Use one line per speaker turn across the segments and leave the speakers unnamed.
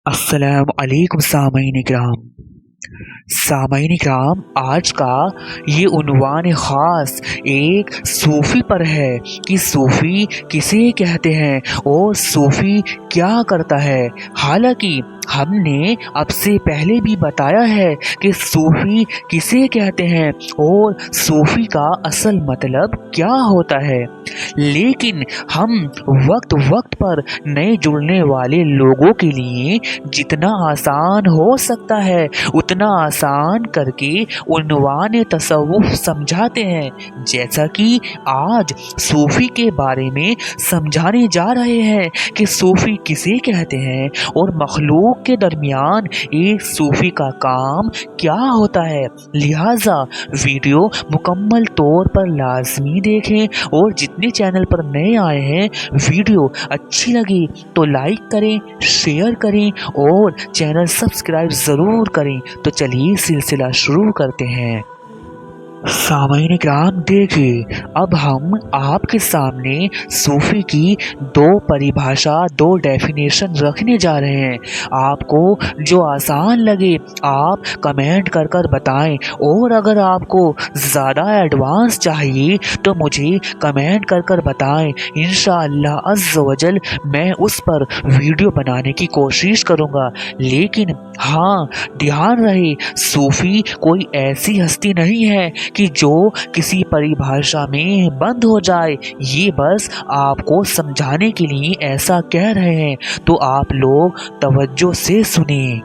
अस्सलाम वालेकुम सामईन इकराम। सामईन इकराम, आज का ये उन्वान ख़ास एक सूफ़ी पर है कि सूफ़ी किसे कहते हैं और सूफ़ी क्या करता है। हालांकि हमने अब से पहले भी बताया है कि सूफ़ी किसे कहते हैं और सूफ़ी का असल मतलब क्या होता है, लेकिन हम वक्त वक्त पर नए जुड़ने वाले लोगों के लिए जितना आसान हो सकता है उतना आसान करके उन्वान तसव्वुफ़ समझाते हैं। जैसा कि आज सूफ़ी के बारे में समझाने जा रहे हैं कि सूफ़ी किसे कहते हैं और मखलूक के दरमियान एक सूफ़ी का काम क्या होता है। लिहाजा वीडियो मुकम्मल तौर पर लाजमी देखें और जितने चैनल पर नए आए हैं वीडियो अच्छी लगी तो लाइक करें, शेयर करें और चैनल सब्सक्राइब ज़रूर करें। तो चलिए सिलसिला शुरू करते हैं। सामईन इकराम, देखिए अब हम आपके सामने सूफ़ी की दो परिभाषा, दो डेफिनेशन रखने जा रहे हैं। आपको जो आसान लगे आप कमेंट कर कर बताएं और अगर आपको ज़्यादा एडवांस चाहिए तो मुझे कमेंट कर कर बताएं। इंशाअल्लाह अज़्ज़ वजल मैं उस पर वीडियो बनाने की कोशिश करूँगा। लेकिन हाँ, ध्यान रहे सूफ़ी कोई ऐसी हस्ती नहीं है कि जो किसी परिभाषा में बंद हो जाए। ये बस आपको समझाने के लिए ऐसा कह रहे हैं, तो आप लोग तवज्जो से सुने।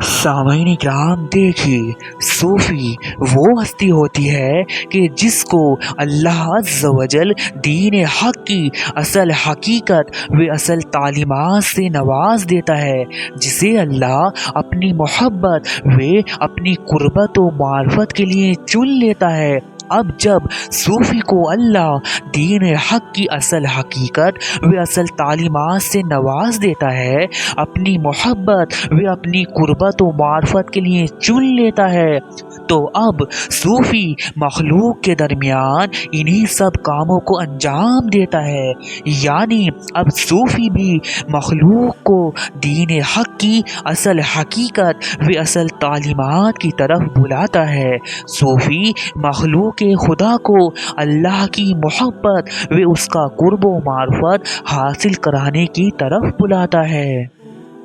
सामईन इकराम, देखिए सूफ़ी वो हस्ती होती है कि जिसको अल्लाह अज़्ज़ वजल दीन हक़ की असल हकीकत व असल तालीमात से नवाज देता है, जिसे अल्लाह अपनी मोहब्बत व अपनी कुर्बत व मार्फत के लिए चुन लेता है। अब जब सूफ़ी को अल्लाह दीन हक़ की असल हकीकत व असल तालीमात से नवाज देता है, अपनी मोहब्बत व अपनी कुर्बत व मार्फत के लिए चुन लेता है, तो अब सूफ़ी मखलूक के दरमियान इन्हीं सब कामों को अंजाम देता है। यानी अब सूफ़ी भी मखलूक को दीन हक़ की असल हकीकत व असल तालीमात की तरफ बुलाता है। सूफ़ी मखलूक के खुदा को अल्लाह की मोहब्बत व उसका कुर्ब व मार्फत हासिल कराने की तरफ बुलाता है।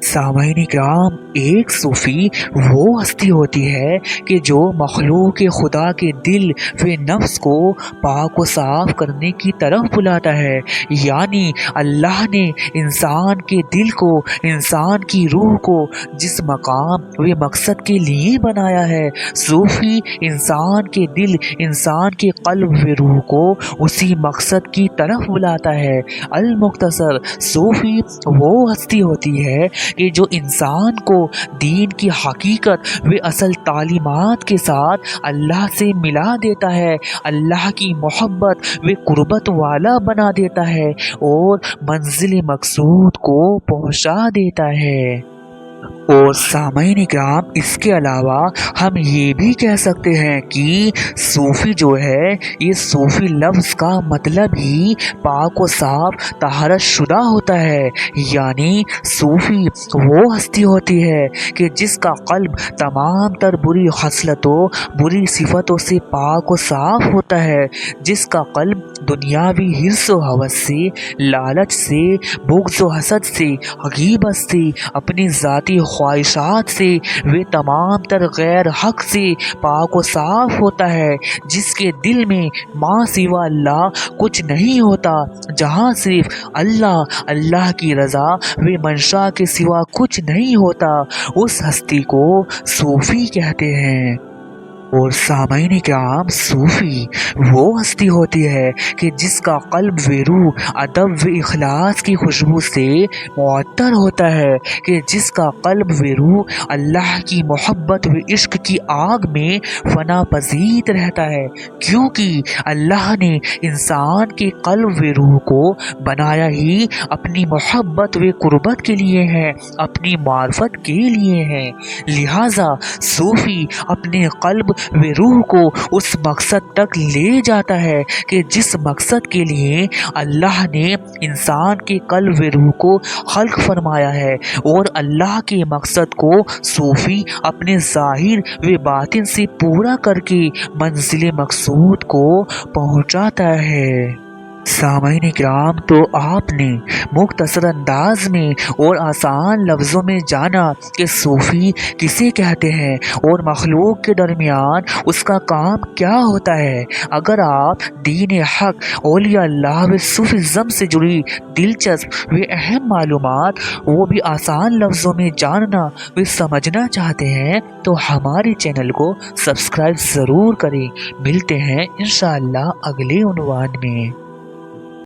सामईन इकराम, एक सूफ़ी वो हस्ती होती है कि जो मखलूक के खुदा के दिल व नफ्स को पाक व साफ़ करने की तरफ बुलाता है। यानी अल्लाह ने इंसान के दिल को, इंसान की रूह को जिस मकाम व मकसद के लिए बनाया है, सूफ़ी इंसान के दिल, इंसान के क़ल्ब व रूह को उसी मकसद की तरफ बुलाता है। अल मुख्तसर, सूफ़ी वो हस्ती होती है कि जो इंसान को दीन की हकीकत व असल तालीमात के साथ अल्लाह से मिला देता है, अल्लाह की मोहब्बत व कुर्बत वाला बना देता है और मंजिल मकसूद को पहुंचा देता है। और सामईन इकराम, इसके अलावा हम ये भी कह सकते हैं कि सूफ़ी जो है, ये सूफ़ी लफ्ज़ का मतलब ही पाक व साफ़ तहारत शुदा होता है। यानी सूफ़ी वो हस्ती होती है कि जिसका क़ल्ब तमाम तर बुरी खसलतों, बुरी सिफ़तों से पाक व साफ़ होता है, जिसका क़ल्ब दुनियावी हिर्स व हवस से, लालच से, बुग़्ज़ व हसद से, गीबत से, अपनी ज़ाती ख्वाहिशात से, वे तमाम तर गैर हक़ से पाक व साफ़ होता है, जिसके दिल में माँ सिवा अल्लाह कुछ नहीं होता, जहाँ सिर्फ अल्लाह, अल्लाह की रज़ा व मंशा के सिवा कुछ नहीं होता, उस हस्ती को सूफ़ी कहते हैं। और सामईन इकराम, सूफ़ी वो हस्ती होती है कि जिसका क़ल्ब व रूह अदब व इखलास की खुशबू से मुअत्तर होता है, कि जिसका क़ल्ब व रूह अल्लाह की मोहब्बत व इश्क की आग में फना पजीत रहता है, क्योंकि अल्लाह ने इंसान के क़ल्ब व रूह को बनाया ही अपनी मोहब्बत व कुर्बत के लिए है, अपनी मार्फत के लिए है। लिहाजा सूफ़ी अपने क़ल्ब وہ روح کو اس مقصد تک لے جاتا ہے کہ جس مقصد کے لیے اللہ نے انسان کے قلب و روح کو خلق فرمایا ہے، اور اللہ کے مقصد کو صوفی اپنے ظاہر و باطن سے پورا کر کے منزل مقصود کو پہنچاتا ہے۔ سامعین کرام، تو آپ نے مختصر انداز میں اور آسان لفظوں میں جانا کہ صوفی کسے کہتے ہیں اور مخلوق کے درمیان اس کا کام کیا ہوتا ہے۔ اگر آپ دین حق، اولیاء اللہ و صوفیزم سے جڑی دلچسپ و اہم معلومات وہ بھی آسان لفظوں میں جاننا و سمجھنا چاہتے ہیں تو ہمارے چینل کو سبسکرائب ضرور کریں۔ ملتے ہیں انشاءاللہ اگلے عنوان میں۔